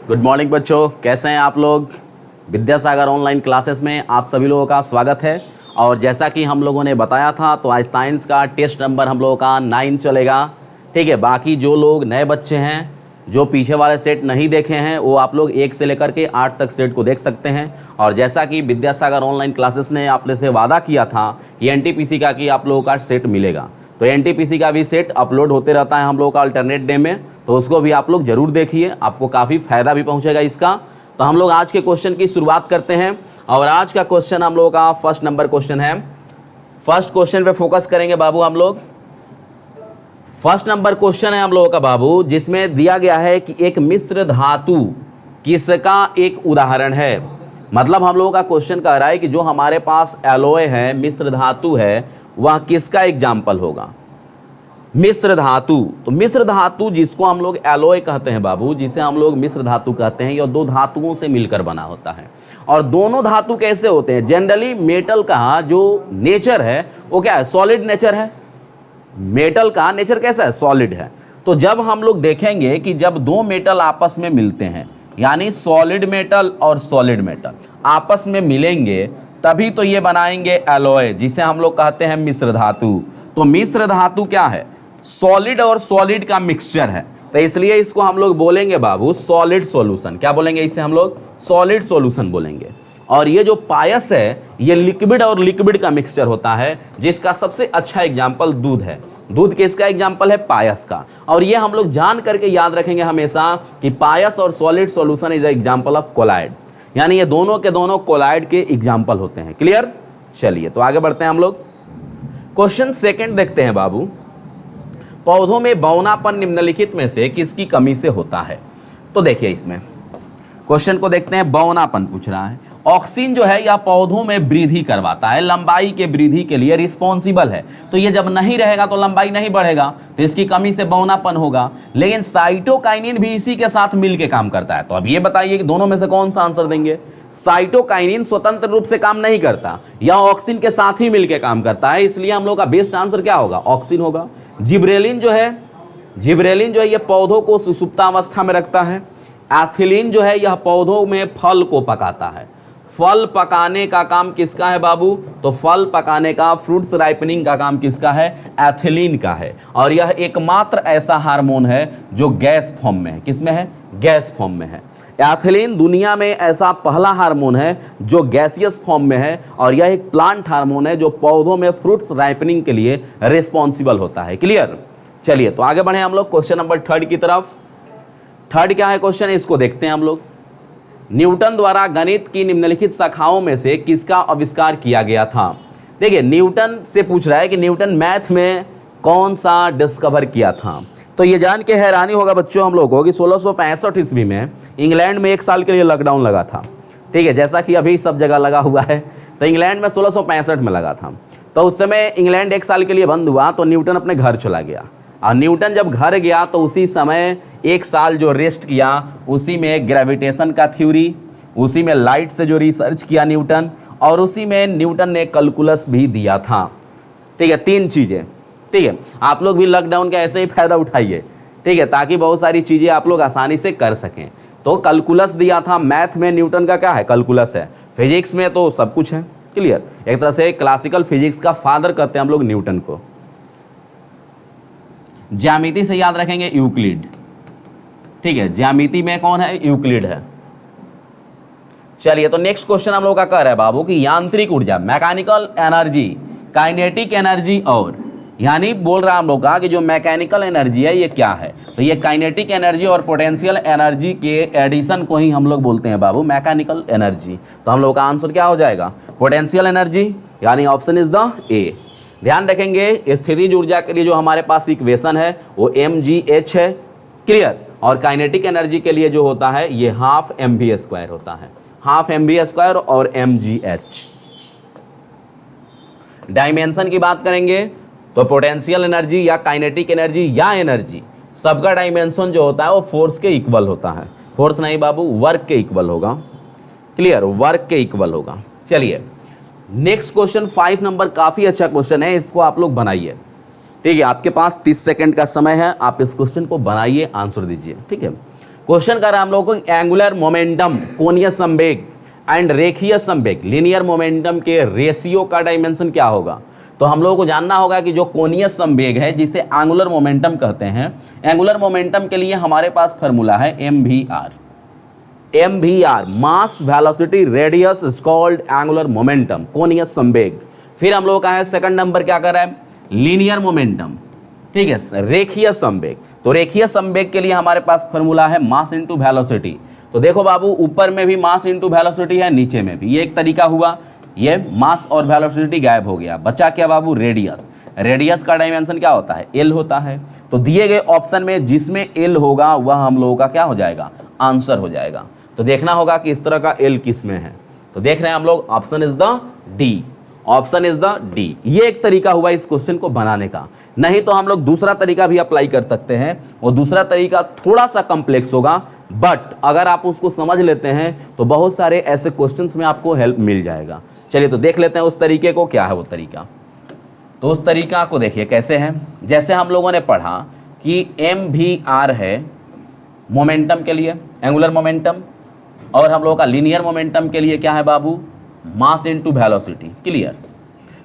Good morning बच्चों, कैसे हैं आप लोग। विद्यासागर ऑनलाइन क्लासेस में आप सभी लोगों का स्वागत है। और जैसा कि हम लोगों ने बताया था तो आज साइंस का टेस्ट नंबर हम लोगों का 9 चलेगा। ठीक है, बाकी जो लोग नए बच्चे हैं जो पीछे वाले सेट नहीं देखे हैं वो आप लोग 1 से लेकर के 8 तक सेट को देख सकते हैं। और जैसा कि विद्यासागर ऑनलाइन क्लासेस ने आपने से वादा किया था कि एनटीपीसी का कि आप लोगों का सेट मिलेगा, तो एनटीपीसी का भी सेट अपलोड होते रहता है हम लोगों का अल्टरनेट डे में, तो उसको भी आप लोग जरूर देखिए, आपको काफ़ी फायदा भी पहुंचेगा इसका। तो हम लोग आज के क्वेश्चन की शुरुआत करते हैं और आज का क्वेश्चन हम लोगों का फर्स्ट नंबर क्वेश्चन है। फर्स्ट क्वेश्चन पे फोकस करेंगे बाबू हम लोग। फर्स्ट नंबर क्वेश्चन है हम लोगों का बाबू, जिसमें दिया गया है कि एक मिश्र धातु किसका एक उदाहरण है। मतलब हम लोगों का क्वेश्चन कह रहा है कि जो हमारे पास एलॉय है, मिश्र धातु है, वह किसका एग्जाम्पल होगा। मिश्र धातु, तो मिश्र धातु जिसको हम लोग एलॉय कहते हैं बाबू, जिसे हम लोग मिश्र धातु कहते हैं, यह दो धातुओं से मिलकर बना होता है। और दोनों धातु कैसे होते हैं, जनरली मेटल का जो नेचर है वो क्या है, सॉलिड नेचर है। मेटल का नेचर कैसा है, सॉलिड है। तो जब हम लोग देखेंगे कि जब दो मेटल आपस में मिलते हैं, यानी सॉलिड मेटल और सॉलिड मेटल आपस में मिलेंगे, तभी तो ये बनाएंगे एलॉय, जिसे हम लोग कहते हैं मिश्र धातु। तो मिश्र धातु क्या है, सॉलिड और सॉलिड का मिक्सचर है, तो इसलिए इसको हम लोग बोलेंगे बाबू सॉलिड सॉल्यूशन। क्या बोलेंगे इसे हम लोग, सॉलिड सॉल्यूशन बोलेंगे। और ये जो पायस है ये लिक्विड और लिक्विड का मिक्सचर होता है, जिसका सबसे अच्छा एग्जाम्पल दूध है। दूध किसका एग्जाम्पल है, पायस का। और ये हम लोग जान करके याद रखेंगे हमेशा कि पायस और solid solution is example of colloid, यानी ये दोनों के दोनों कोलाइड के एग्जाम्पल होते हैं। क्लियर, चलिए तो आगे बढ़ते हैं हम लोग। क्वेश्चन सेकंड देखते हैं बाबू, पौधों में बौनापन निम्नलिखित में से किसकी कमी से होता है। तो देखिए इसमें क्वेश्चन को देखते हैं, बौनापन पूछ रहा है। ऑक्सीन जो है यह पौधों में वृद्धि करवाता है, लंबाई के वृद्धि के लिए रिस्पॉन्सिबल है। तो ये जब नहीं रहेगा तो लंबाई नहीं बढ़ेगा, तो इसकी कमी से बौनापन होगा। लेकिन साइटोकाइनिन भी इसी के साथ मिलकर काम करता है। तो अब ये बताइए कि दोनों में से कौन सा आंसर देंगे। साइटोकाइनिन स्वतंत्र रूप से काम नहीं करता, यह ऑक्सीन के साथ ही मिलकर काम करता है, इसलिए हम लोग का बेस्ट आंसर क्या होगा, ऑक्सीन होगा। जिब्रेलिन जो है यह पौधों को सुषुप्तावस्था में रखता है। एथिलीन जो है यह पौधों में फल को पकाता है। फल पकाने का काम किसका है बाबू, तो फल पकाने का, फ्रूट्स राइपनिंग का काम किसका है, एथिलीन का है। और यह एकमात्र ऐसा हार्मोन है जो गैस फॉर्म में है। किसमें है, गैस फॉर्म में है। एथिलीन दुनिया में ऐसा पहला हार्मोन है जो गैसियस फॉर्म में है, और यह एक प्लांट हार्मोन है जो पौधों में फ्रूट्स राइपनिंग के लिए रिस्पॉन्सिबल होता है। क्लियर, चलिए तो आगे बढ़े हम लोग क्वेश्चन नंबर 3 की तरफ। थर्ड क्या है क्वेश्चन, इसको देखते हैं हम लोग। न्यूटन द्वारा गणित की निम्नलिखित शाखाओं में से किसका आविष्कार किया गया था। देखिए न्यूटन से पूछ रहा है कि न्यूटन मैथ में कौन सा डिस्कवर किया था। तो ये जान के हैरानी होगा बच्चों हम लोगों को कि 1665 ईस्वी में इंग्लैंड में 1 साल के लिए लॉकडाउन लगा था। ठीक है, जैसा कि अभी सब जगह लगा हुआ है, तो इंग्लैंड में 1665 में लगा था। तो उस समय इंग्लैंड 1 साल के लिए बंद हुआ, तो न्यूटन अपने घर चला गया। और न्यूटन जब घर गया तो उसी समय 1 साल जो रेस्ट किया, उसी में ग्रेविटेशन का थ्योरी, उसी में लाइट से जो रिसर्च किया न्यूटन, और उसी में न्यूटन ने कैलकुलस भी दिया था। ठीक है, 3 चीज़ें। ठीक है, आप लोग भी लॉकडाउन का ऐसे ही फ़ायदा उठाइए, ठीक है, ताकि बहुत सारी चीज़ें आप लोग आसानी से कर सकें। तो कैलकुलस दिया था, मैथ में न्यूटन का क्या है, कैलकुलस है। फिजिक्स में तो सब कुछ है। क्लियर, एक तरह से क्लासिकल फिजिक्स का फादर कहते हैं हम लोग न्यूटन को। ज्यामिति से याद रखेंगे यूक्लिड। ठीक है, ज्यामिति में कौन है, यूक्लिड है। चलिए तो नेक्स्ट क्वेश्चन हम लोग का कह रहा है बाबू कि यांत्रिक ऊर्जा, मैकेनिकल एनर्जी, काइनेटिक एनर्जी, और यानी बोल रहा हम लोग का कि जो मैकेनिकल एनर्जी है ये क्या है। तो ये काइनेटिक एनर्जी और पोटेंशियल एनर्जी के एडिशन को ही हम लोग बोलते हैं बाबू मैकेनिकल एनर्जी। तो हम लोग का आंसर क्या हो जाएगा, पोटेंशियल एनर्जी, यानी ऑप्शन इज द ए। ध्यान रखेंगे स्थितिज ऊर्जा के लिए जो हमारे पास इक्वेशन है वो mgh है। क्लियर, और काइनेटिक एनर्जी के लिए जो होता है ये हाफ mv² होता है, हाफ mv² और mgh। डायमेंशन की बात करेंगे तो पोटेंशियल एनर्जी या काइनेटिक एनर्जी या एनर्जी, सबका डायमेंशन जो होता है वो फोर्स के इक्वल होता है। फोर्स नहीं बाबू, वर्क के इक्वल होगा। क्लियर, वर्क के इक्वल होगा। चलिए नेक्स्ट क्वेश्चन 5 नंबर, काफ़ी अच्छा क्वेश्चन है, इसको आप लोग बनाइए। ठीक है, आपके पास 30 सेकंड का समय है, आप इस क्वेश्चन को बनाइए, आंसर दीजिए। ठीक है, क्वेश्चन कर रहा है हम लोग को एंगुलर मोमेंटम, कोणीय संवेग एंड रेखीय संवेग, लीनियर मोमेंटम के रेशियो का डायमेंशन क्या होगा। तो हम लोगों को जानना होगा कि जो कोणीय संवेग है जिसे एंगुलर मोमेंटम कहते हैं, एंगुलर मोमेंटम के लिए हमारे पास फॉर्मूला है MVR। MVR mass velocity radius is called angular momentum, कोणीय संवेग। फिर हम लोगों का है सेकंड नंबर क्या कर रहा है, लीनियर मोमेंटम, ठीक है, रेखीय संवेग। तो रेखीय संवेग के लिए हमारे पास फॉर्मूला है मास इनटू वेलोसिटी। तो देखो बाबू, ऊपर में भी मास इनटू वेलोसिटी है, नीचे में भी, ये एक तरीका हुआ, ये मास और वेलोसिटी गायब हो गया, बचा क्या बाबू, रेडियस। रेडियस का डायमेंशन क्या होता है, L होता है। तो दिए गए ऑप्शन में जिसमें L होगा वह हम लोगों का क्या हो जाएगा, आंसर हो जाएगा। तो देखना होगा कि इस तरह का L किस में है। तो देख रहे हैं हम लोग, option is the D, option is the D. ये एक तरीका हुआ इस क्वेश्चन को बनाने का। नहीं तो हम लोग दूसरा तरीका भी अप्लाई कर सकते हैं, और दूसरा तरीका थोड़ा सा कॉम्प्लेक्स होगा, बट अगर आप उसको समझ लेते हैं तो बहुत सारे ऐसे क्वेश्चंस में आपको हेल्प मिल जाएगा। चलिए तो देख लेते हैं उस तरीके को, क्या है वो तरीका। तो उस तरीका को देखिए कैसे है। जैसे हम लोगों ने पढ़ा कि MVR है मोमेंटम के लिए, एंगुलर मोमेंटम, और हम लोगों का लीनियर मोमेंटम के लिए क्या है बाबू, मास इनटू वेलोसिटी। क्लियर।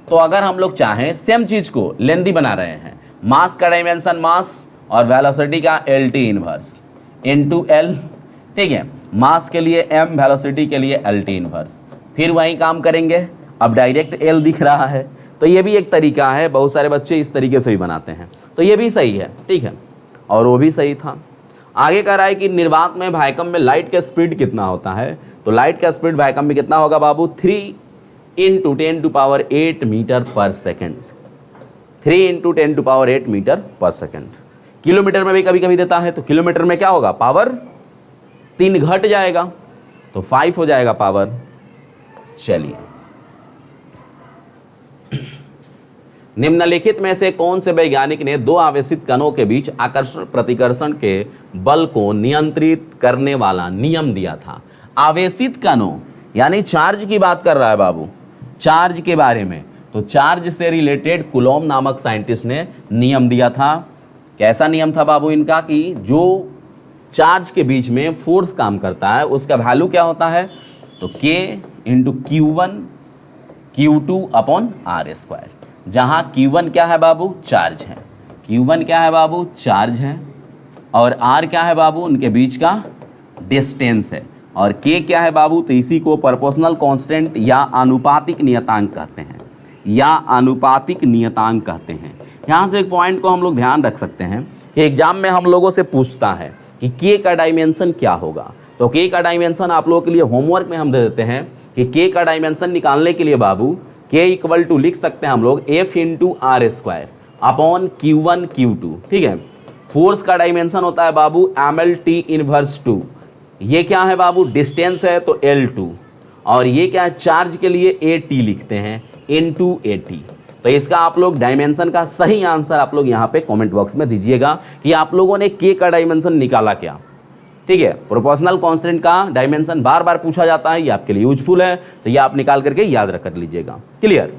तो अगर हम लोग चाहें सेम चीज को लेंदी बना रहे हैं, मास का डायमेंशन मास और वेलोसिटी का LT इनवर्स इनटू L, ठीक है, मास के लिए M, वेलोसिटी के लिए LT इनवर्स, फिर वही काम करेंगे। अब डायरेक्ट L दिख रहा है, तो ये भी एक तरीका है, बहुत सारे बच्चे इस तरीके से भी बनाते हैं, तो ये भी सही है, ठीक है, और वो भी सही था। आगे कह रहा है कि निर्वात में वैक्यूम में लाइट का स्पीड कितना होता है। तो लाइट का स्पीड वैक्यूम में कितना होगा बाबू, 3 × 10⁸ मीटर पर सेकेंड, 3 × 10⁸ मीटर पर सेकेंड। किलोमीटर में भी कभी कभी देता है, तो किलोमीटर में क्या होगा, पावर 3 घट जाएगा, तो 5 हो जाएगा पावर। चलिए, निम्नलिखित में से कौन से वैज्ञानिक ने दो आवेशित कणों के बीच आकर्षण प्रतिकर्षण के बल को नियंत्रित करने वाला नियम दिया था। आवेशित कणों यानी चार्ज की बात कर रहा है बाबू, चार्ज के बारे में। तो चार्ज से रिलेटेड कुलॉम नामक साइंटिस्ट ने नियम दिया था। कैसा नियम था बाबू इनका, कि जो चार्ज के बीच में फोर्स काम करता है उसका वैल्यू क्या होता है, तो K × Q1 Q2/r², जहां Q1 क्या है बाबू, चार्ज है, Q1 क्या है बाबू, चार्ज है, और R क्या है बाबू, उनके बीच का डिस्टेंस है, और K क्या है बाबू, तो इसी को प्रोपोर्शनल कांस्टेंट या आनुपातिक नियतांक कहते हैं, या आनुपातिक नियतांक कहते हैं। यहाँ से एक पॉइंट को हम लोग ध्यान रख सकते हैं कि एग्जाम में हम लोगों से पूछता है कि K का डायमेंशन क्या होगा। तो K का डायमेंशन आप लोगों के लिए होमवर्क में हम दे देते हैं कि K का डायमेंशन निकालने के लिए बाबू K = लिख सकते हैं हम लोग F × r² Q1 Q2, ठीक है। फोर्स का डायमेंशन होता है बाबू MLT इनवर्स 2, ये क्या है बाबू, डिस्टेंस है तो L2, और ये क्या है, चार्ज के लिए AT लिखते हैं × AT। तो इसका आप लोग डायमेंशन का सही आंसर आप लोग यहाँ पे कमेंट बॉक्स में दीजिएगा कि आप लोगों ने K का डायमेंशन निकाला क्या, ठीक है। प्रोपोर्शनल कांस्टेंट का डायमेंशन बार बार पूछा जाता है, ये आपके लिए यूजफुल है, तो ये आप निकाल करके याद रख कर लीजिएगा। क्लियर।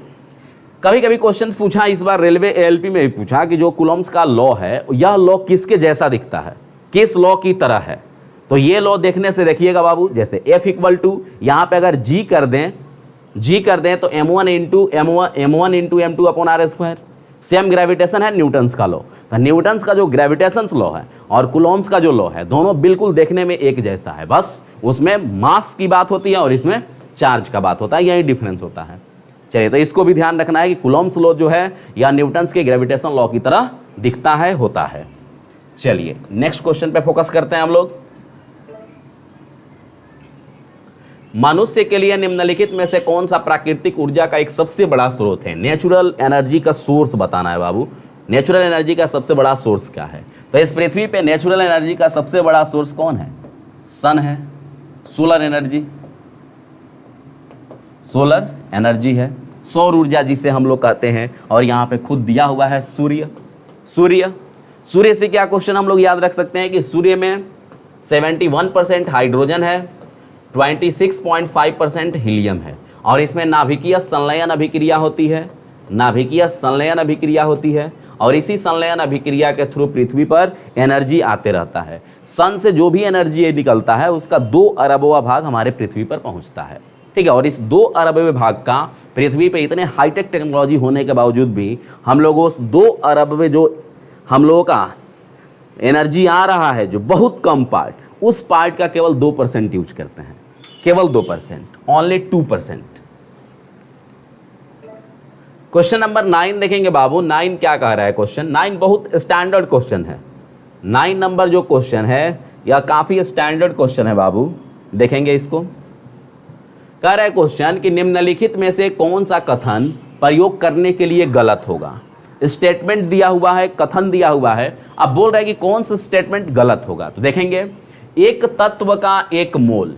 कभी कभी क्वेश्चन पूछा, इस बार रेलवे ALP में भी पूछा कि जो कुलॉम्स का लॉ है यह लॉ किसके जैसा दिखता है, किस लॉ की तरह है। तो ये लॉ देखने से देखिएगा बाबू, जैसे F = यहाँ पे अगर G कर दें तो M1 × M2/r²। सेम ग्रेविटेशन है, न्यूटन्स का लॉ। तो न्यूटन्स का जो ग्रेविटेशन लॉ है और कुलॉम्स का जो लॉ है, दोनों बिल्कुल देखने में एक जैसा है, बस उसमें मास की बात होती है और इसमें चार्ज का बात होता है, यही डिफरेंस होता है। चलिए, तो इसको भी ध्यान रखना है कि कुलॉम्स लॉ जो है या न्यूटन्स के ग्रेविटेशन लॉ की तरह दिखता है, होता है। चलिए नेक्स्ट क्वेश्चन पे फोकस करते हैं हम लोग। मनुष्य के लिए निम्नलिखित में से कौन सा प्राकृतिक ऊर्जा का एक सबसे बड़ा स्रोत है। नेचुरल एनर्जी का सोर्स बताना है बाबू। नेचुरल एनर्जी का सबसे बड़ा सोर्स क्या है। तो इस पृथ्वी पे नेचुरल एनर्जी का सबसे बड़ा सोर्स कौन है, सन है, सोलर एनर्जी, सोलर एनर्जी है, सौर ऊर्जा जिसे हम लोग कहते हैं, और यहाँ पे खुद दिया हुआ है सूर्य। सूर्य से क्या क्वेश्चन हम लोग याद रख सकते हैं कि सूर्य में 71% हाइड्रोजन है, 26.5% हीलियम है, और इसमें नाभिकीय संलयन अभिक्रिया होती है, नाभिकीय संलयन अभिक्रिया होती है, और इसी संलयन अभिक्रिया के थ्रू पृथ्वी पर एनर्जी आते रहता है। सन से जो भी एनर्जी निकलता है उसका 2 अरबवां भाग हमारे पृथ्वी पर पहुंचता है, ठीक है। और इस 2 अरबवें भाग का पृथ्वी पे इतने हाईटेक टेक्नोलॉजी होने के बावजूद भी हम लोग उस 2 अरबवें जो हम लोगों का एनर्जी आ रहा है, जो बहुत कम पार्ट, उस पार्ट का केवल 2% यूज करते हैं, केवल 2%, ओनली 2%। क्वेश्चन नंबर 9 देखेंगे बाबू। 9 क्या कह रहा है क्वेश्चन? 9 बहुत स्टैंडर्ड क्वेश्चन है। 9 नंबर जो क्वेश्चन है यह काफी स्टैंडर्ड क्वेश्चन है बाबू। देखेंगे इसको। कह रहा है क्वेश्चन कि निम्नलिखित में से कौन सा कथन प्रयोग करने के लिए गलत होगा। स्टेटमेंट दिया हुआ है, कथन दिया हुआ है, अब बोल रहा है कि कौन सा स्टेटमेंट गलत होगा। तो देखेंगे, एक तत्व का 1 मोल,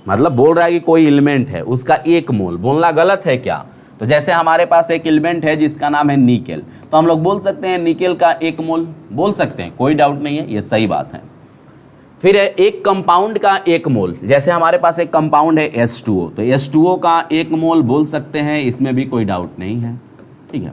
मतलब बोल रहा है कि कोई एलिमेंट है उसका 1 मोल बोलना गलत है क्या? तो जैसे हमारे पास एक एलिमेंट है जिसका नाम है निकेल, तो हम लोग बोल सकते हैं निकेल का 1 मोल, बोल सकते हैं, कोई डाउट नहीं है, ये सही बात है। फिर है एक कंपाउंड का 1 मोल, जैसे हमारे पास एक कंपाउंड है H2O, तो H2O का 1 मोल बोल सकते हैं, इसमें भी कोई डाउट नहीं है, ठीक है।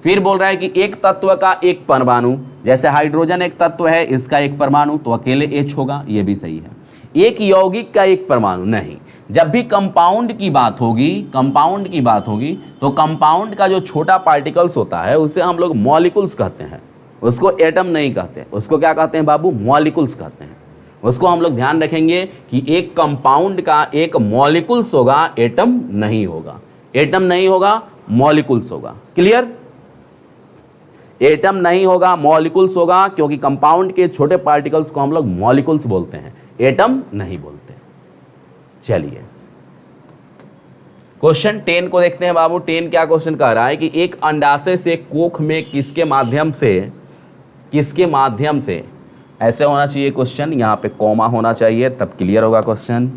फिर बोल रहा है कि एक तत्व का 1 परमाणु, जैसे हाइड्रोजन एक तत्व है, इसका 1 परमाणु तो अकेले H होगा, ये भी सही है। एक यौगिक का 1 परमाणु नहीं, जब भी कंपाउंड की बात होगी, कंपाउंड की बात होगी तो कंपाउंड का जो छोटा पार्टिकल्स होता है उसे हम लोग मॉलिक्यूल्स कहते हैं, उसको एटम नहीं कहते, उसको क्या कहते हैं बाबू? मॉलिक्यूल्स कहते हैं। उसको हम लोग ध्यान रखेंगे कि एक कंपाउंड का 1 मॉलिक्यूल्स होगा, एटम नहीं होगा, एटम नहीं होगा, मॉलिक्यूल्स होगा। क्लियर? एटम नहीं होगा, मॉलिक्यूल्स होगा, क्योंकि कंपाउंड के छोटे पार्टिकल्स को हम लोग मॉलिक्यूल्स बोलते हैं, एटम नहीं बोलते। चलिए क्वेश्चन 10 को देखते हैं बाबू। 10 क्या क्वेश्चन कह रहा है कि एक अंडाशय से कोख में किसके माध्यम से ऐसे होना चाहिए क्वेश्चन, यहाँ पे कॉमा होना चाहिए तब क्लियर होगा क्वेश्चन।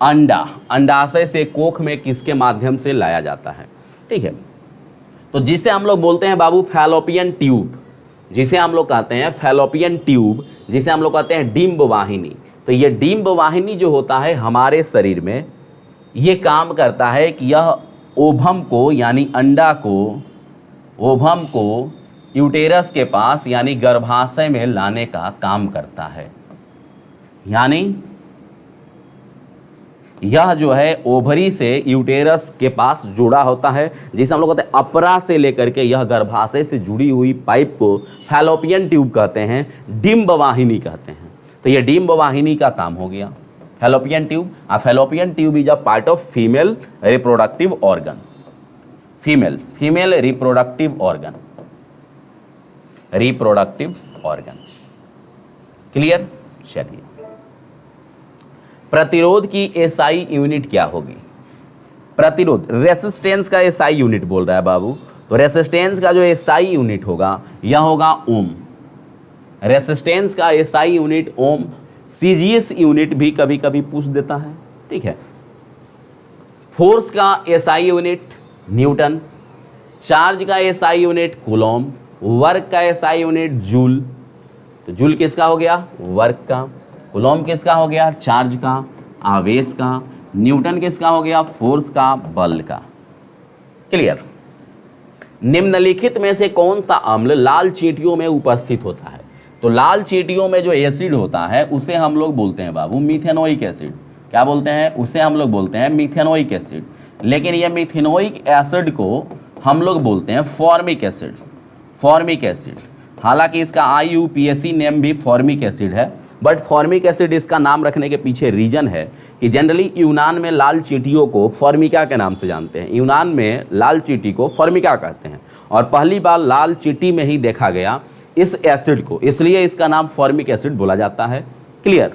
अंडाशय से कोख में किसके माध्यम से लाया जाता है, ठीक है। तो जिसे हम लोग बोलते हैं बाबू फैलोपियन ट्यूब, जिसे हम लोग कहते हैं फैलोपियन ट्यूब, जिसे हम लोग कहते हैं डिंब वाहिनी। तो ये डिंब वाहिनी जो होता है हमारे शरीर में, ये काम करता है कि यह ओवम को यानी अंडा को, ओवम को यूटेरस के पास यानी गर्भाशय में लाने का काम करता है। यानी यह जो है ओवरी से यूटेरस के पास जुड़ा होता है, जिसे हम लोग कहते हैं अपरा से लेकर के यह गर्भाशय से जुड़ी हुई पाइप को फैलोपियन ट्यूब कहते हैं, डिंब वाहिनी कहते हैं। तो ये डिंब वाहिनी का काम हो गया fallopian tube. Fallopian tube is a part of female reproductive organ, female reproductive organ, clear? चलिए, प्रतिरोध की एसआई यूनिट क्या होगी? प्रतिरोध, रेसिस्टेंस का एसआई यूनिट बोल रहा है बाबू। तो रेसिस्टेंस का जो एसआई यूनिट होगा यह होगा ओम। रेसिस्टेंस का एसआई यूनिट ओम। सीजीएस यूनिट भी कभी कभी पूछ देता है, ठीक है। फोर्स का एसआई यूनिट न्यूटन। चार्ज का एसआई यूनिट कूलॉम। वर्क का एसआई यूनिट जूल। तो जूल किसका हो गया? वर्क का। कूलॉम किसका हो गया? चार्ज का, आवेश का। न्यूटन किसका हो गया? फोर्स का, बल का। क्लियर? निम्नलिखित में से कौन सा अम्ल लाल चींटियों में उपस्थित होता है? तो लाल चींटियों में जो एसिड होता है उसे हम लोग बोलते हैं बाबू मिथेनोइक एसिड। क्या बोलते हैं? उसे हम लोग बोलते हैं मिथेनोइक एसिड। लेकिन ये मिथेनोइक एसिड को हम लोग बोलते हैं फॉर्मिक एसिड। फॉर्मिक एसिड, हालांकि इसका IUPAC नेम भी फॉर्मिक एसिड है, बट फॉर्मिक एसिड इसका नाम रखने के पीछे रीजन है कि जनरली यूनान में लाल चींटियों को फॉर्मिका के नाम से जानते हैं। यूनान में लाल चींटी को फॉर्मिका कहते हैं और पहली बार लाल चींटी में ही देखा गया इस एसिड को, इसलिए इसका नाम फॉर्मिक एसिड बोला जाता है। क्लियर?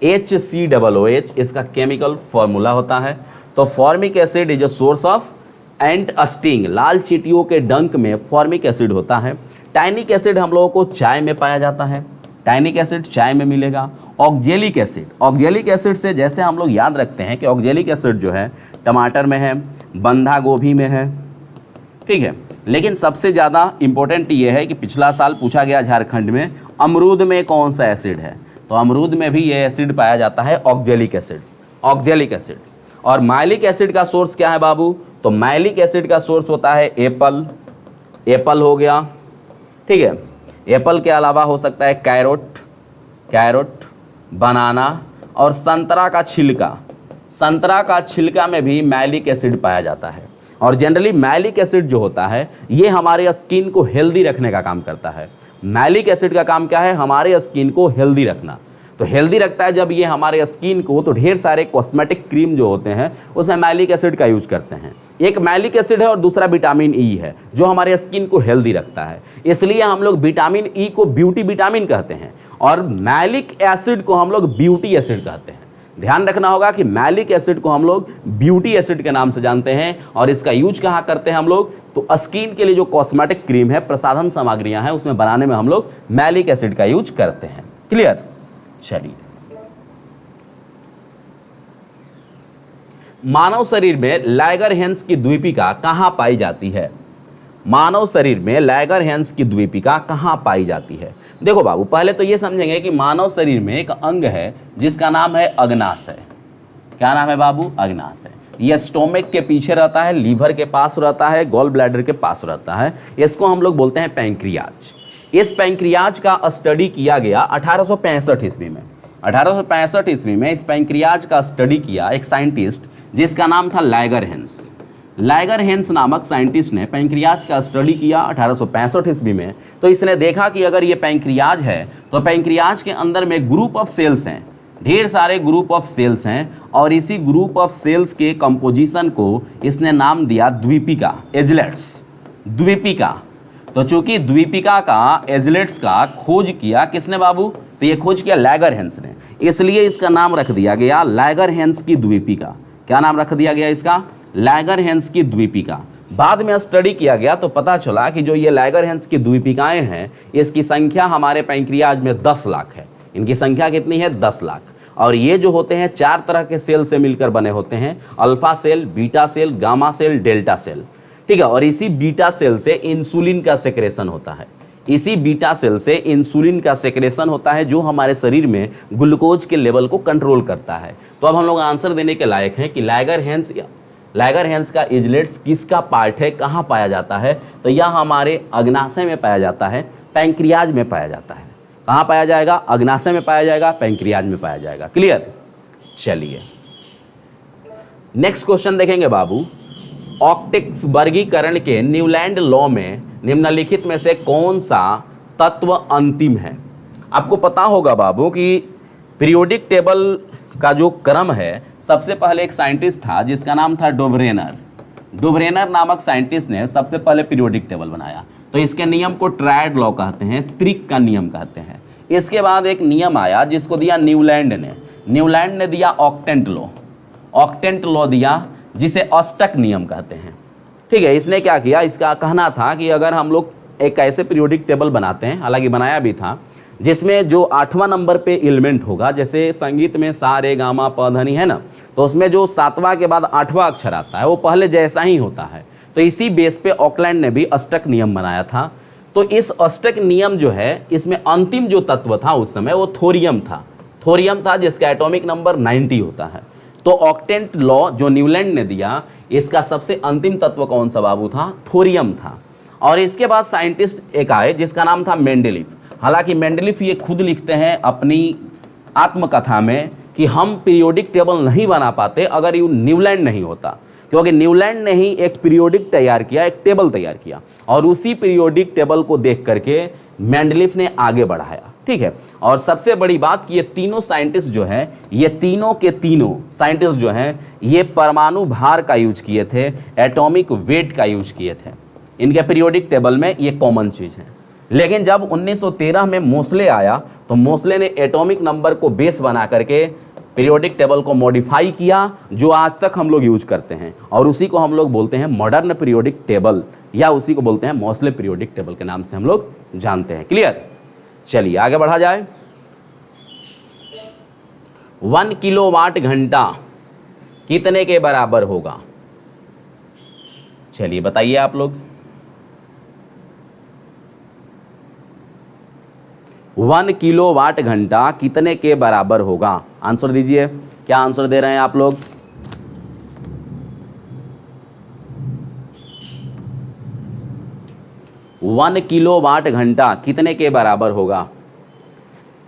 HCOOH इसका केमिकल फॉर्मूला होता है। तो formic acid is a source of ant sting. लाल चींटियों के डंक में फॉर्मिक एसिड होता है। टाइनिक एसिड हम लोगों को चाय में पाया जाता है, टाइनिक एसिड चाय में मिलेगा। ऑक्जेलिक एसिड, ऑक्जेलिक एसिड से जैसे हम लोग याद रखते हैं कि ऑक्जेलिक एसिड जो है टमाटर में है, बंधा गोभी में है, ठीक है। लेकिन सबसे ज़्यादा इंपॉर्टेंट ये है कि पिछला साल पूछा गया झारखंड में अमरूद में कौन सा एसिड है, तो अमरूद में भी ये एसिड पाया जाता है ऑक्जेलिक एसिड। ऑक्जेलिक एसिड और माइलिक एसिड का सोर्स क्या है बाबू? तो माइलिक एसिड का सोर्स होता है एप्पल, एप्पल हो गया, ठीक है। एप्पल के अलावा हो सकता है कैरोट, बनाना और संतरा का छिलका। संतरा का छिलका में भी मैलिक एसिड पाया जाता है। और जनरली मैलिक एसिड जो होता है ये हमारे स्किन को हेल्दी रखने का काम करता है। मैलिक एसिड का काम क्या है? हमारे स्किन को हेल्दी रखना। तो हेल्दी रखता है जब ये हमारे स्किन को, तो ढेर सारे कॉस्मेटिक क्रीम जो होते हैं उसमें मैलिक एसिड का यूज करते हैं। एक मैलिक एसिड है और दूसरा विटामिन ई है जो हमारे स्किन को हेल्दी रखता है। इसलिए हम लोग विटामिन ई को ब्यूटी विटामिन कहते हैं और मैलिक एसिड को हम लोग ब्यूटी एसिड कहते हैं। ध्यान रखना होगा कि मैलिक एसिड को हम लोग ब्यूटी एसिड के नाम से जानते हैं और इसका यूज कहाँ करते हैं हम लोग? तो स्किन के लिए जो कॉस्मेटिक क्रीम है, प्रसाधन सामग्रियां हैं, उसमें बनाने में हम लोग मैलिक एसिड का यूज करते हैं। क्लियर? चलिए, मानव शरीर में लैगरहैंस की द्वीपिका कहां पाई जाती है? मानव शरीर में लैगरहैंस की द्वीपिका कहां पाई जाती है? देखो बाबू, पहले तो ये समझेंगे कि मानव शरीर में एक अंग है जिसका नाम है अग्नाशय। क्या नाम है बाबू? अग्नाशय। यह स्टोमक के पीछे रहता है, लीवर के पास रहता है, गॉल ब्लैडर के पास रहता है। इसको हम लोग बोलते हैं पैंक्रियाज। इस पैंक्रियाज का स्टडी किया गया 1865 ईस्वी में। 1865 ईस्वी में इस पैंक्रियाज का स्टडी किया एक साइंटिस्ट जिसका नाम था लैगरहैंस। लैगरहैंस नामक साइंटिस्ट ने पैंक्रियाज का स्टडी किया 1865 ईस्वी में। तो इसने देखा कि अगर ये पैंक्रियाज है तो पैंक्रियाज के अंदर में ग्रुप ऑफ सेल्स हैं, ढेर सारे ग्रुप ऑफ सेल्स हैं और इसी ग्रुप ऑफ सेल्स के कंपोजिशन को इसने नाम दिया द्वीपिका, एजलेट्स, द्वीपिका। तो चूंकि द्वीपिका का, एजलेट्स का खोज किया किसने बाबू? तो ये खोज किया लैगरहैंस ने, इसलिए इसका नाम रख दिया गया लैगरहैंस की द्वीपिका। क्या नाम रख दिया गया इसका? लैगरहैंस की द्वीपिका। बाद में स्टडी किया गया तो पता चला कि जो ये लैगरहैंस की द्वीपिकाएं हैं इसकी संख्या हमारे पैंक्रियाज में 10 लाख है। इनकी संख्या कितनी है? 10 लाख। और ये जो होते हैं 4 तरह के सेल से मिलकर बने होते हैं, alpha cell, beta cell, gamma cell, delta cell, ठीक है। और इसी बीटा सेल से इंसुलिन का सेक्रेशन होता है। इसी बीटा सेल से इंसुलिन का सेक्रेशन होता है जो हमारे शरीर में ग्लूकोज के लेवल को कंट्रोल करता है। तो अब हम लोग आंसर देने के लायक हैं कि लैगरहैंस का इजलेट्स किसका पार्ट है, कहाँ पाया जाता है? तो यह हमारे अग्नाशय में पाया जाता है, पैंक्रियाज में पाया जाता है। कहाँ पाया जाएगा? अग्नाशय में पाया जाएगा, पैंक्रियाज में पाया जाएगा। क्लियर? चलिए, नेक्स्ट क्वेश्चन देखेंगे बाबू। ऑप्टिक्स वर्गीकरण के न्यूलैंड लॉ में निम्नलिखित में से कौन सा तत्व अंतिम है? आपको पता होगा बाबू कि पीरियोडिक टेबल का जो क्रम है, सबसे पहले एक साइंटिस्ट था जिसका नाम था डोब्रेनर। डोब्रेनर नामक साइंटिस्ट ने सबसे पहले पीरियोडिक टेबल बनाया। तो इसके नियम को ट्रायड लॉ कहते हैं, त्रिक का नियम कहते हैं। इसके बाद एक नियम आया जिसको दिया न्यूलैंड ने। न्यूलैंड ने दिया ऑक्टेंट लॉ। ऑक्टेंट लॉ दिया जिसे अष्टक नियम कहते हैं, ठीक है। इसने क्या किया? इसका कहना था कि अगर हम लोग एक ऐसे पीरियोडिक टेबल बनाते हैं, हालांकि बनाया भी था, जिसमें जो 8वां नंबर पे एलिमेंट होगा, जैसे संगीत में सा रे गा मा प ध नि है ना, तो उसमें जो 7वां के बाद 8वां अक्षर आता है वो पहले जैसा ही होता है। तो इसी बेस पे ऑकलैंड ने भी अष्टक नियम बनाया था। तो इस अष्टक नियम जो है, इसमें अंतिम जो तत्व था उस समय वो थोरियम था। थोरियम था जिसका एटॉमिक नंबर 90 होता है। तो ऑक्टेंट लॉ जो न्यूलैंड ने दिया, इसका सबसे अंतिम तत्व कौन सा बाबू था? थोरियम था। और इसके बाद साइंटिस्ट एक आए जिसका नाम था मेंडेलीफ। हालांकि मेंडेलीफ ये खुद लिखते हैं अपनी आत्मकथा में कि हम पीरियोडिक टेबल नहीं बना पाते अगर ये न्यूलैंड नहीं होता, क्योंकि न्यूलैंड ने ही एक पीरियोडिक तैयार किया, एक टेबल तैयार किया और उसी पीरियोडिक टेबल को देख करके मेंडेलीफ ने आगे बढ़ाया, ठीक है। और सबसे बड़ी बात कि ये तीनों साइंटिस्ट जो हैं, ये तीनों के तीनों साइंटिस्ट जो हैं, ये परमाणु भार का यूज किए थे, एटॉमिक वेट का यूज किए थे। इनके पीरियोडिक टेबल में ये कॉमन चीज़ है। लेकिन जब 1913 में मोसले आया तो मोसले ने एटॉमिक नंबर को बेस बना करके पीरियोडिक टेबल को मॉडिफाई किया, जो आज तक हम लोग यूज करते हैं, और उसी को हम लोग बोलते हैं मॉडर्न पीरियोडिक टेबल, या उसी को बोलते हैं मोसले पीरियोडिक टेबल के नाम से हम लोग जानते हैं। क्लियर? चलिए आगे बढ़ा जाए। 1 किलोवाट घंटा कितने के बराबर होगा? चलिए बताइए आप लोग। 1 किलोवाट घंटा कितने के बराबर होगा? आंसर दीजिए। क्या आंसर दे रहे हैं आप लोग? 1 किलोवाट घंटा कितने के बराबर होगा?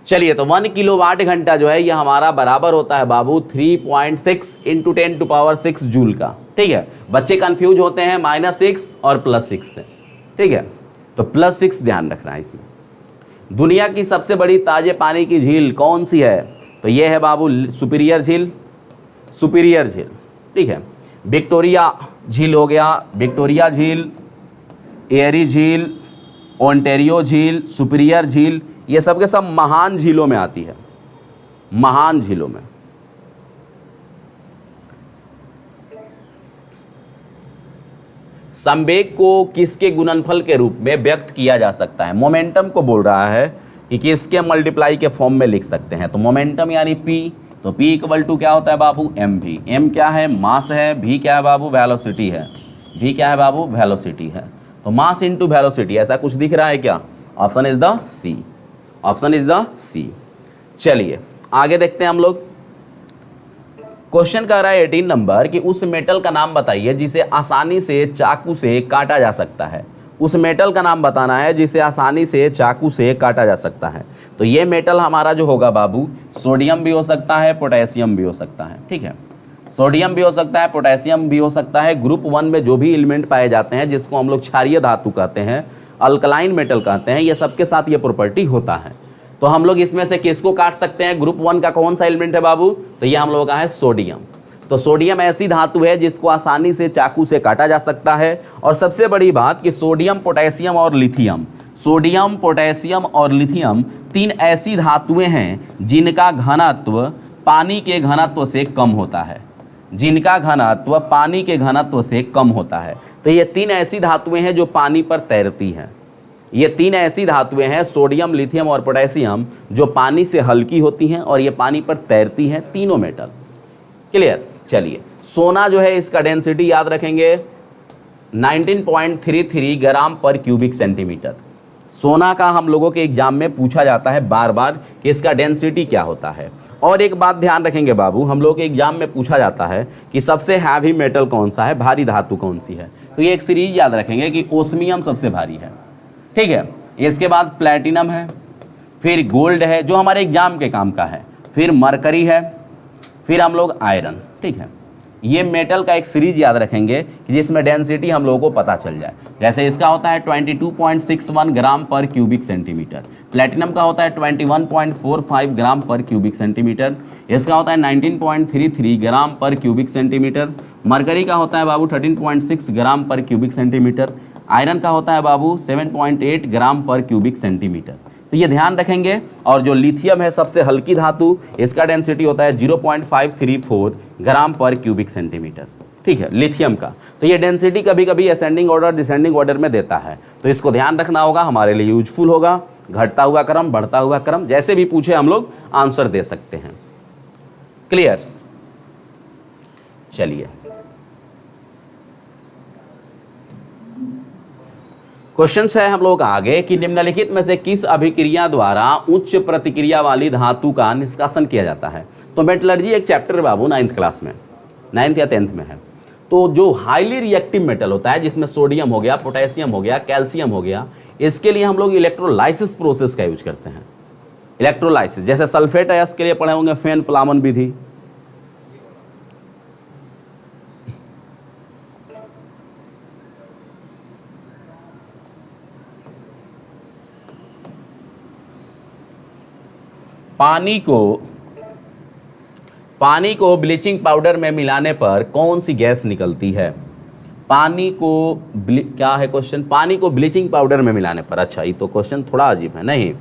चलिए, तो 1 किलोवाट घंटा जो है ये हमारा बराबर होता है बाबू 3.6 इंटू 10⁻6 जूल का। ठीक है, बच्चे कंफ्यूज होते हैं -6 और +6 से। ठीक है, तो +6 ध्यान रखना है इसमें। दुनिया की सबसे बड़ी ताजे पानी की झील कौन सी है? तो ये है बाबू सुपीरियर झील, सुपीरियर झील। ठीक है, विक्टोरिया झील हो गया, विक्टोरिया झील, एरी झील, ओंटेरियो झील, सुपीरियर झील, ये सब के सब महान झीलों में आती है, महान झीलों में। संवेग को किसके गुणनफल के रूप में व्यक्त किया जा सकता है? मोमेंटम को बोल रहा है कि किसके मल्टीप्लाई के फॉर्म में लिख सकते हैं। तो मोमेंटम यानी p, तो p इक्वल टू क्या होता है बाबू? mv। m क्या है? मास है। v क्या है बाबू? वेलोसिटी है। v क्या है बाबू? वेलोसिटी है। तो मास इंटू वेलोसिटी, ऐसा कुछ दिख रहा है क्या? Option is the C, option is the C. चलिए आगे देखते हैं हम लोग। क्वेश्चन कह रहा है 18 नंबर कि उस मेटल का नाम बताइए जिसे आसानी से चाकू से काटा जा सकता है। उस मेटल का नाम बताना है जिसे आसानी से चाकू से काटा जा सकता है। तो ये मेटल हमारा जो होगा बाबू, सोडियम भी हो सकता है, पोटेशियम भी हो सकता है। ठीक है, सोडियम भी हो सकता है, पोटेशियम भी हो सकता है। ग्रुप 1 में जो भी एलिमेंट पाए जाते हैं जिसको हम लोग क्षारीय धातु कहते हैं, अल्कलाइन मेटल कहते हैं, ये सबके साथ ये प्रॉपर्टी होता है। तो हम लोग इसमें से किसको काट सकते हैं? ग्रुप 1 का कौन सा एलिमेंट है बाबू? तो ये हम लोगों का है सोडियम। तो सोडियम ऐसी धातु है जिसको आसानी से चाकू से काटा जा सकता है। और सबसे बड़ी बात कि सोडियम, पोटेशियम और लिथियम, सोडियम, पोटेशियम और लिथियम 3 ऐसी धातुएं हैं जिनका घनत्व पानी के घनत्व से कम होता है, जिनका घनत्व पानी के घनत्व से कम होता है। तो ये 3 ऐसी धातुएं हैं जो पानी पर तैरती हैं। ये 3 ऐसी धातुएं हैं, सोडियम, लिथियम और पोटेशियम, जो पानी से हल्की होती हैं और ये पानी पर तैरती हैं, तीनों मेटल। क्लियर? चलिए, सोना जो है इसका डेंसिटी याद रखेंगे 19.33 ग्राम पर क्यूबिक सेंटीमीटर। सोना का हम लोगों के एग्जाम में पूछा जाता है बार बार कि इसका डेंसिटी क्या होता है। और एक बात ध्यान रखेंगे बाबू, हम लोग के एग्जाम में पूछा जाता है कि सबसे हैवी मेटल कौन सा है, भारी धातु कौन सी है। तो ये एक सीरीज याद रखेंगे कि ओस्मियम सबसे भारी है। ठीक है, इसके बाद प्लैटिनम है, फिर गोल्ड है जो हमारे एग्जाम के काम का है, फिर मरकरी है, फिर हम लोग आयरन। ठीक है, ये मेटल का एक सीरीज याद रखेंगे कि जिसमें डेंसिटी हम लोगों को पता चल जाए। जैसे इसका होता है 22.61 ग्राम पर क्यूबिक सेंटीमीटर, प्लैटिनम का होता है 21.45 ग्राम पर क्यूबिक सेंटीमीटर, इसका होता है 19.33 ग्राम पर क्यूबिक सेंटीमीटर, मरकरी का होता है बाबू 13.6 ग्राम पर क्यूबिक सेंटीमीटर, आयरन का होता है बाबू 7.8 ग्राम पर क्यूबिक सेंटीमीटर। तो ये ध्यान रखेंगे। और जो लिथियम है सबसे हल्की धातु, इसका डेंसिटी होता है 0.534 ग्राम पर क्यूबिक सेंटीमीटर। ठीक है, लिथियम का। तो ये डेंसिटी कभी कभी असेंडिंग ऑर्डर, डिसेंडिंग ऑर्डर में देता है, तो इसको ध्यान रखना होगा, हमारे लिए यूजफुल होगा। घटता हुआ क्रम, बढ़ता हुआ क्रम, जैसे भी पूछे हम लोग आंसर दे सकते हैं। क्लियर? चलिए क्वेश्चन है हम लोग आगे कि निम्नलिखित में से किस अभिक्रिया द्वारा उच्च प्रतिक्रिया वाली धातु का निष्कासन किया जाता है। तो मेटलर्जी एक चैप्टर बाबू 9th क्लास में, 9th या 10th में है। तो जो हाईली रिएक्टिव मेटल होता है जिसमें सोडियम हो गया, पोटेशियम हो गया, कैल्शियम हो गया, इसके लिए हम लोग इलेक्ट्रोलाइसिस प्रोसेस का यूज करते हैं। इलेक्ट्रोलाइसिस, जैसे सल्फेट अयस्क के लिए पढ़े होंगे फेन प्लामन विधि। पानी को ब्लीचिंग पाउडर में मिलाने पर कौन सी गैस निकलती है? पानी को क्या है क्वेश्चन? पानी को ब्लीचिंग पाउडर में मिलाने पर। अच्छा, ये तो क्वेश्चन थोड़ा अजीब है। नहीं,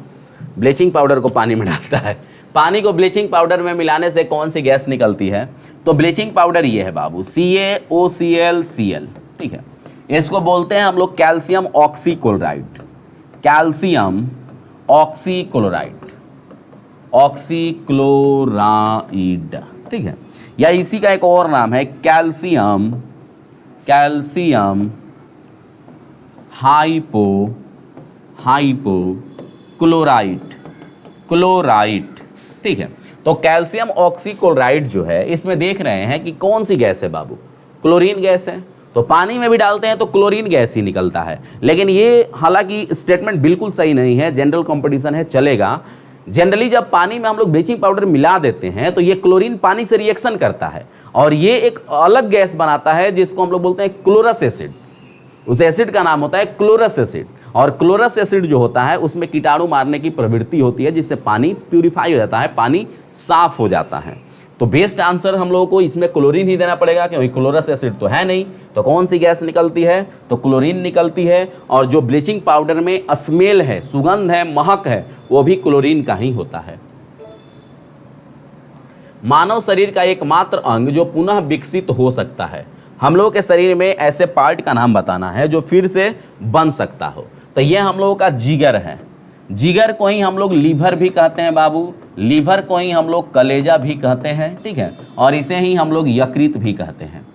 ब्लीचिंग पाउडर को पानी में डालता है। पानी को ब्लीचिंग पाउडर में मिलाने से कौन सी गैस निकलती है? तो ब्लीचिंग पाउडर ये है बाबू, CaOClCl। ठीक है, इसको बोलते हैं हम लोग calcium oxychloride, calcium oxychloride, oxychloride. ठीक है, या इसी का एक और नाम है कैल्शियम क्लोराइड। ठीक है, तो कैल्शियम ऑक्सीक्लोराइड जो है इसमें देख रहे हैं कि कौन सी गैस है बाबू? क्लोरीन गैस है। तो पानी में भी डालते हैं तो क्लोरीन गैस ही निकलता है। लेकिन ये हालांकि स्टेटमेंट बिल्कुल सही नहीं है, जनरल कंपटीशन है, चलेगा। जनरली जब पानी में हम लोग ब्लीचिंग पाउडर मिला देते हैं तो ये क्लोरीन पानी से रिएक्शन करता है और ये एक अलग गैस बनाता है जिसको हम लोग बोलते हैं क्लोरस एसिड। उस एसिड का नाम होता है क्लोरस एसिड। और क्लोरस एसिड जो होता है उसमें कीटाणु मारने की प्रवृत्ति होती है, जिससे पानी प्यूरिफाई हो जाता है, पानी साफ हो जाता है। तो बेस्ट आंसर हम लोगों को इसमें क्लोरीन ही देना पड़ेगा, क्योंकि क्लोरस एसिड तो है नहीं। तो कौन सी गैस निकलती है? तो क्लोरीन निकलती है। और जो ब्लीचिंग पाउडर में स्मेल है, सुगंध है, महक है, वो भी क्लोरीन का ही होता है। मानव शरीर का एकमात्र अंग जो पुनः विकसित हो सकता है, हम लोगों के शरीर में ऐसे पार्ट का नाम बताना है जो फिर से बन सकता हो। तो ये हम लोगों का जिगर है। जिगर को ही हम लोग लीवर भी कहते हैं बाबू, लीवर को ही हम लोग कलेजा भी कहते हैं, ठीक है, और इसे ही हम लोग यकृत भी कहते हैं।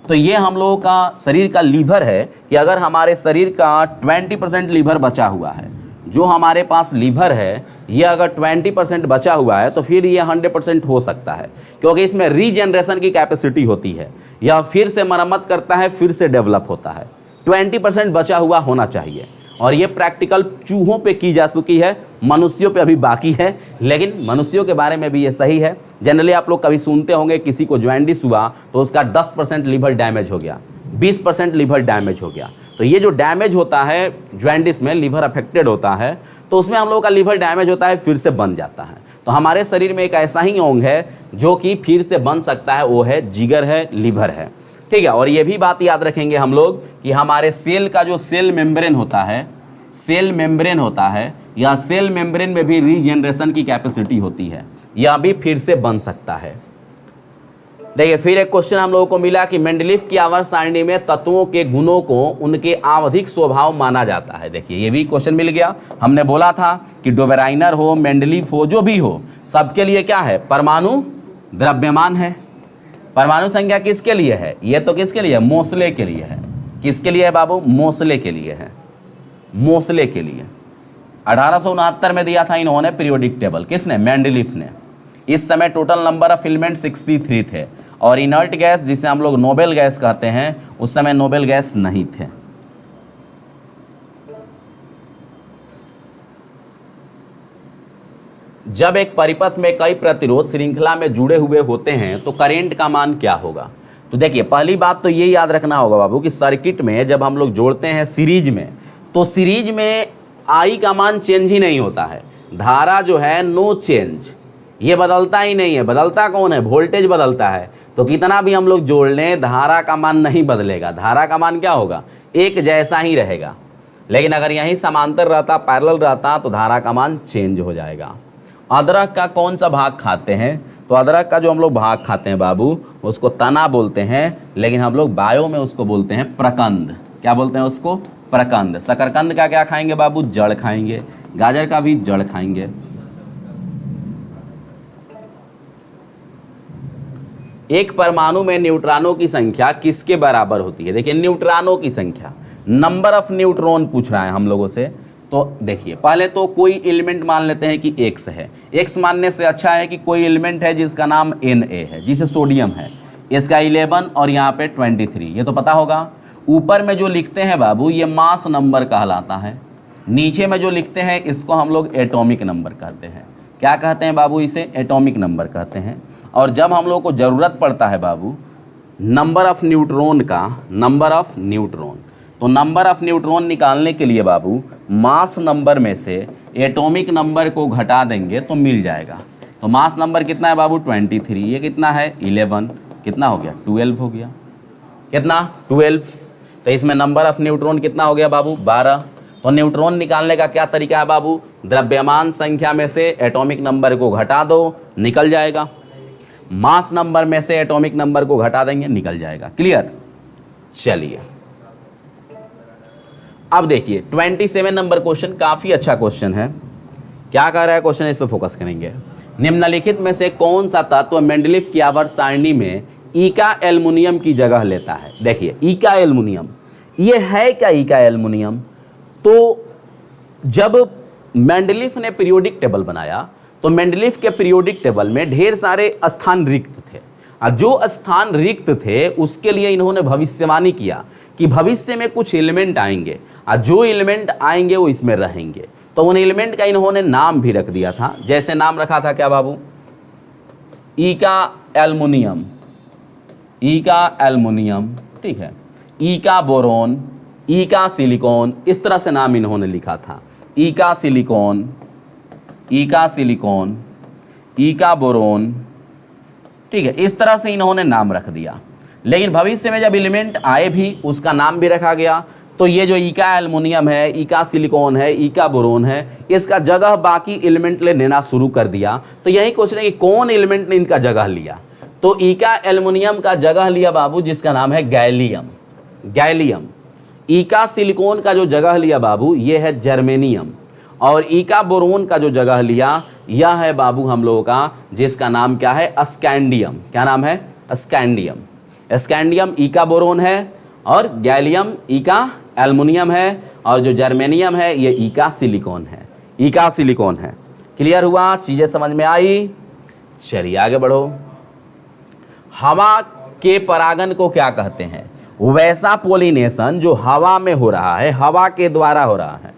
तो ये हम लोगों का शरीर का लीवर है कि अगर हमारे शरीर का 20% लीवर बचा हुआ है, जो हमारे पास लीवर है ये अगर 20% बचा हुआ है तो फिर ये 100% हो सकता है, क्योंकि इसमें रीजनरेशन की कैपेसिटी होती है। यह फिर से मरम्मत करता है, फिर से डेवलप होता है। 20% बचा हुआ होना चाहिए। और ये प्रैक्टिकल चूहों पे की जा चुकी है, मनुष्यों पे अभी बाकी है, लेकिन मनुष्यों के बारे में भी ये सही है। जनरली आप लोग कभी सुनते होंगे किसी को जॉन्डिस हुआ तो उसका 10% लीवर डैमेज हो गया, 20% लीवर डैमेज हो गया। तो ये जो डैमेज होता है जॉन्डिस में, लीवर अफेक्टेड होता है, तो उसमें हम लोगों का लीवर डैमेज होता है, फिर से बन जाता है। तो हमारे शरीर में एक ऐसा ही अंग है जो कि फिर से बन सकता है, वो है जिगर है, लीवर है, ठीक है। और ये भी बात याद रखेंगे हम लोग कि हमारे सेल का जो सेल मेम्ब्रेन होता है, सेल मेम्ब्रेन होता है, या सेल मेम्ब्रेन में भी रीजनरेशन की कैपेसिटी होती है, यह भी फिर से बन सकता है। देखिए फिर एक क्वेश्चन हम लोगों को मिला कि मेंडलीफ की आवर्त सारणी में तत्वों के गुणों को उनके आवधिक स्वभाव माना जाता है। देखिए ये भी क्वेश्चन मिल गया। हमने बोला था कि डोबेराइनर हो, मेंडलीफ हो, जो भी हो, सबके लिए क्या है? परमाणु द्रव्यमान है। परमाणु संख्या किसके लिए है? ये तो किसके लिए है? मोसले के लिए है। किसके लिए है बाबू? मोसले के लिए है, मोसले के लिए। 1869 में दिया था इन्होंने पीरियोडिक टेबल, किसने? मेंडलीफ ने। इस समय टोटल नंबर ऑफ एलिमेंट 63 थे। और इनर्ट गैस, जिसे हम लोग नोबेल गैस कहते हैं, उस समय नोबेल गैस नहीं थे। जब एक परिपथ में कई प्रतिरोध श्रृंखला में जुड़े हुए होते हैं तो करंट का मान क्या होगा? तो देखिए पहली बात तो ये याद रखना होगा बाबू कि सर्किट में जब हम लोग जोड़ते हैं सीरीज में, तो सीरीज में आई का मान चेंज ही नहीं होता है। धारा जो है नो चेंज, ये बदलता ही नहीं है। बदलता कौन है? वोल्टेज बदलता है। तो कितना भी हम लोग जोड़ लें, धारा का मान नहीं बदलेगा। धारा का मान क्या होगा? एक जैसा ही रहेगा। लेकिन अगर यहीं समांतर रहता, पैरेलल रहता, तो धारा का मान चेंज हो जाएगा। अदरक का कौन सा भाग खाते हैं? तो अदरक का जो हम लोग भाग खाते हैं बाबू, उसको तना बोलते हैं, लेकिन हम लोग बायो में उसको बोलते हैं प्रकंद। क्या बोलते हैं उसको? प्रकंद। शकरकंद का क्या खाएंगे बाबू? जड़ खाएंगे। गाजर का भी जड़ खाएंगे। एक परमाणु में न्यूट्रॉनों की संख्या किसके बराबर होती है? देखिए न्यूट्रॉनों की संख्या, नंबर ऑफ न्यूट्रॉन पूछ रहा है हम लोगों से। तो देखिए पहले तो कोई एलिमेंट मान लेते हैं कि एक्स है। एक्स मानने से अच्छा है कि कोई एलिमेंट है जिसका नाम Na है, जिसे सोडियम है, इसका 11 और यहाँ पे 23, ये तो पता होगा। ऊपर में जो लिखते हैं बाबू ये मास नंबर कहलाता है। नीचे में जो लिखते हैं इसको हम लोग एटॉमिक नंबर कहते हैं। क्या कहते हैं बाबू? इसे एटॉमिक नंबर कहते हैं। और जब हम लोग को ज़रूरत पड़ता है बाबू नंबर ऑफ न्यूट्रॉन का, नंबर ऑफ न्यूट्रॉन, तो नंबर ऑफ न्यूट्रॉन निकालने के लिए बाबू मास नंबर में से एटॉमिक नंबर को घटा देंगे तो मिल जाएगा। तो मास नंबर कितना है बाबू? 23। ये कितना है? 11। कितना हो गया? 12 हो गया। कितना? 12। तो इसमें नंबर ऑफ न्यूट्रॉन कितना हो गया बाबू? 12। तो न्यूट्रॉन निकालने का क्या तरीका है बाबू? द्रव्यमान संख्या में से एटॉमिक नंबर को घटा दो, निकल जाएगा। मास नंबर में से एटॉमिक नंबर को घटा देंगे, निकल जाएगा। क्लियर? चलिए अब देखिए 27 नंबर क्वेश्चन काफी अच्छा क्वेश्चन है। क्या कह रहा है क्वेश्चन? इस पर फोकस करेंगे। निम्नलिखित में से कौन सा तत्व मेंडलीफ की आवर्त सारणी में ईका एल्युमिनियम की जगह लेता है? देखिए ईका एल्युमिनियम, ये है क्या ईका एल्युमिनियम? तो जब मेंडलीफ ने पीरियोडिक टेबल बनाया तो मेंडलीफ के पीरियोडिक टेबल में ढेर सारे स्थान रिक्त थे। और जो स्थान रिक्त थे उसके लिए इन्होंने भविष्यवाणी किया कि भविष्य में कुछ एलिमेंट आएंगे और जो एलिमेंट आएंगे वो इसमें रहेंगे। तो उन एलिमेंट का इन्होंने नाम भी रख दिया था। जैसे नाम रखा था क्या बाबू, ई का एल्युमिनियम, ई का एल्युमिनियम, ठीक है, ई का बोरोन, ई का सिलिकॉन, इस तरह से नाम इन्होंने लिखा था। ई का सिलिकॉन, ई का सिलिकॉन, ई का बोरोन, ठीक है, इस तरह से इन्होंने नाम रख दिया। लेकिन भविष्य में जब एलिमेंट आए भी उसका नाम भी रखा गया। तो ये जो ई का एल्युमिनियम है, ई का सिलिकॉन है, ई का बोरोन है, इसका जगह बाकी एलिमेंट ने लेना शुरू कर दिया। तो यही क्वेश्चन है कि कौन एलिमेंट ने इनका जगह लिया। तो ई का एल्युमिनियम का जगह लिया बाबू जिसका नाम है गैलियम, गैलियम। ई का सिलिकॉन का जो जगह लिया बाबू ये है जर्मेनियम। और ई का बोरोन का जो जगह लिया यह है बाबू हम लोगों का जिसका नाम क्या है, स्कैंडियम। क्या नाम है, स्कैंडियम। स्कैंडियम ई का बोरोन है और गैलियम ई का एल्युमिनियम है और जो जर्मेनियम है ये ई का सिलिकॉन है, ई का सिलिकॉन है। क्लियर हुआ, चीजें समझ में आई। चलिए आगे बढ़ो। हवा के परागन को क्या कहते हैं, वैसा पोलिनेशन जो हवा में हो रहा है, हवा के द्वारा हो रहा है,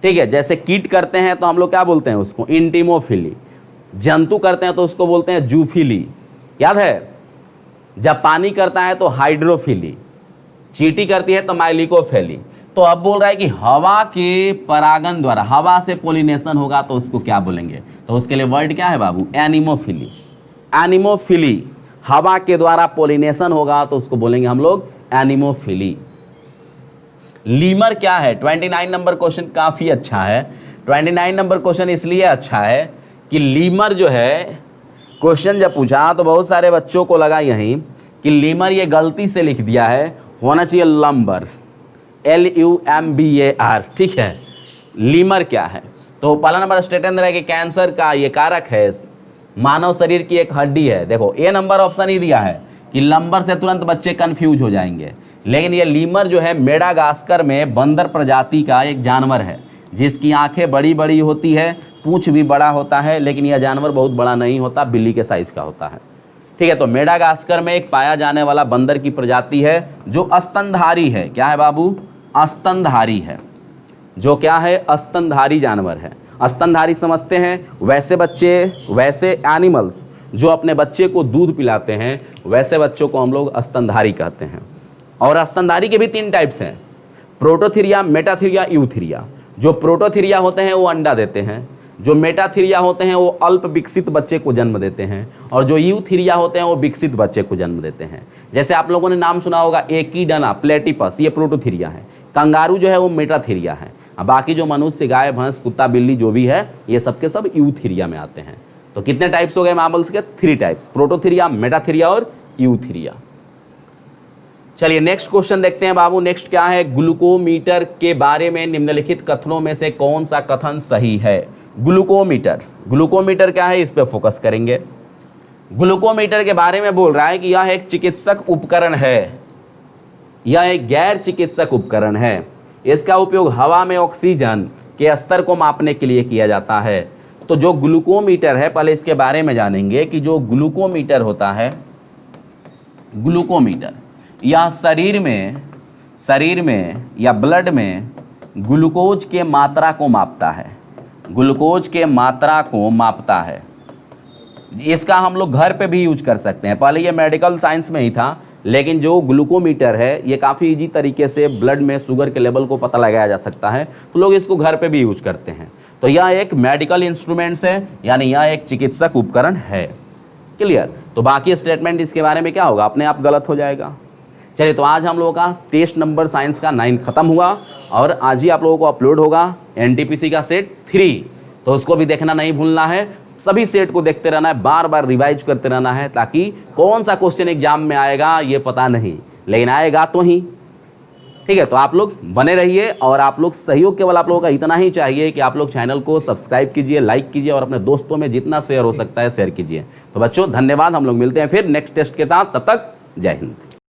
ठीक है। जैसे कीट करते हैं तो हम लोग क्या बोलते हैं उसको, इंटिमोफिली। जंतु करते हैं तो उसको बोलते हैं जूफिली, याद है। जब पानी करता है तो हाइड्रोफिली, चींटी करती है तो माइलिकोफेली। तो अब बोल रहा है कि हवा के परागन द्वारा, हवा से पोलिनेशन होगा तो उसको क्या बोलेंगे, तो उसके लिए वर्ड क्या है बाबू, एनिमोफिली। एनिमोफिली, हवा के द्वारा पोलिनेशन होगा तो उसको बोलेंगे हम लोग एनिमोफिली। लीमर क्या है, 29 नंबर क्वेश्चन काफी अच्छा है। 29 नंबर क्वेश्चन इसलिए अच्छा है कि लीमर जो है, क्वेश्चन जब पूछा तो बहुत सारे बच्चों को लगा यहीं कि लीमर ये गलती से लिख दिया है, होना चाहिए लंबर, LUMBAR, ठीक है। लीमर क्या है, तो पहला नंबर स्टेटमेंट है कि कैंसर का ये कारक है, मानव शरीर की एक हड्डी है। देखो ए नंबर ऑप्शन ही दिया है कि लंबर से तुरंत बच्चे कंफ्यूज हो जाएंगे। लेकिन ये लीमर जो है मेडागास्कर में बंदर प्रजाति का एक जानवर है जिसकी आंखें बड़ी बड़ी होती है, पूंछ भी बड़ा होता है, लेकिन यह जानवर बहुत बड़ा नहीं होता, बिल्ली के साइज का होता है, ठीक है। तो मेडागास्कर में एक पाया जाने वाला बंदर की प्रजाति है जो स्तनधारी है। क्या है बाबू, स्तनधारी है। जो क्या है, स्तनधारी जानवर है। स्तनधारी समझते हैं, वैसे बच्चे, वैसे एनिमल्स जो अपने बच्चे को दूध पिलाते हैं, वैसे बच्चों को हम लोग स्तनधारी कहते हैं। और स्तनधारी के भी 3 टाइप्स हैं, प्रोटोथीरिया, मेटाथीरिया, यूथीरिया। जो प्रोटोथीरिया होते हैं वो अंडा देते हैं, जो मेटाथीरिया होते हैं वो अल्प विकसित बच्चे को जन्म देते हैं, और जो यूथीरिया होते हैं वो विकसित बच्चे को जन्म देते हैं। जैसे आप लोगों ने नाम सुना होगा एकीडना, प्लेटिपस, ये प्रोटोथीरिया है। कंगारू जो है वो मेटाथीरिया है। बाकी जो मनुष्य, गाय, भैंस, कुत्ता, बिल्ली जो भी है, ये सबके सब यूथीरिया में आते हैं। तो कितने टाइप्स हो गए मैमल्स के, 3 टाइप्स, प्रोटोथीरिया, मेटाथीरिया और यूथीरिया। चलिए नेक्स्ट क्वेश्चन देखते हैं बाबू। नेक्स्ट क्या है, ग्लूकोमीटर के बारे में निम्नलिखित कथनों में से कौन सा कथन सही है। ग्लूकोमीटर, ग्लूकोमीटर क्या है, इस पे फोकस करेंगे। ग्लूकोमीटर के बारे में बोल रहा है कि यह एक चिकित्सक उपकरण है, यह एक गैर चिकित्सक उपकरण है। इसका उपयोग हवा में ऑक्सीजन के स्तर को मापने के लिए किया जाता है। तो जो ग्लूकोमीटर है, पहले इसके बारे में जानेंगे कि जो ग्लूकोमीटर होता है, ग्लूकोमीटर यह शरीर में या ब्लड में ग्लूकोज के मात्रा को मापता है, ग्लूकोज के मात्रा को मापता है। इसका हम लोग घर पे भी यूज कर सकते हैं। पहले ये मेडिकल साइंस में ही था, लेकिन जो ग्लूकोमीटर है ये काफ़ी इजी तरीके से ब्लड में शुगर के लेवल को पता लगाया जा सकता है, तो लोग इसको घर पे भी यूज करते हैं। तो यह एक मेडिकल इंस्ट्रूमेंट्स है, यानी यह एक चिकित्सक उपकरण है। क्लियर। तो बाकी स्टेटमेंट इसके बारे में क्या होगा, अपने आप गलत हो जाएगा। चलिए, तो आज हम लोगों का टेस्ट नंबर साइंस का 9 खत्म हुआ और आज ही आप लोगों को अपलोड होगा NTPC का सेट 3, तो उसको भी देखना नहीं भूलना है। सभी सेट को देखते रहना है, बार बार रिवाइज करते रहना है, ताकि कौन सा क्वेश्चन एग्जाम में आएगा ये पता नहीं, लेकिन आएगा तो ही। ठीक है, तो आप लोग बने रहिए और आप लोग सहयोग केवल आप लोगों का इतना ही चाहिए कि आप लोग चैनल को सब्सक्राइब कीजिए, लाइक कीजिए और अपने दोस्तों में जितना शेयर हो सकता है शेयर कीजिए। तो बच्चों धन्यवाद, हम लोग मिलते हैं फिर नेक्स्ट टेस्ट के साथ, तब तक जय हिंद।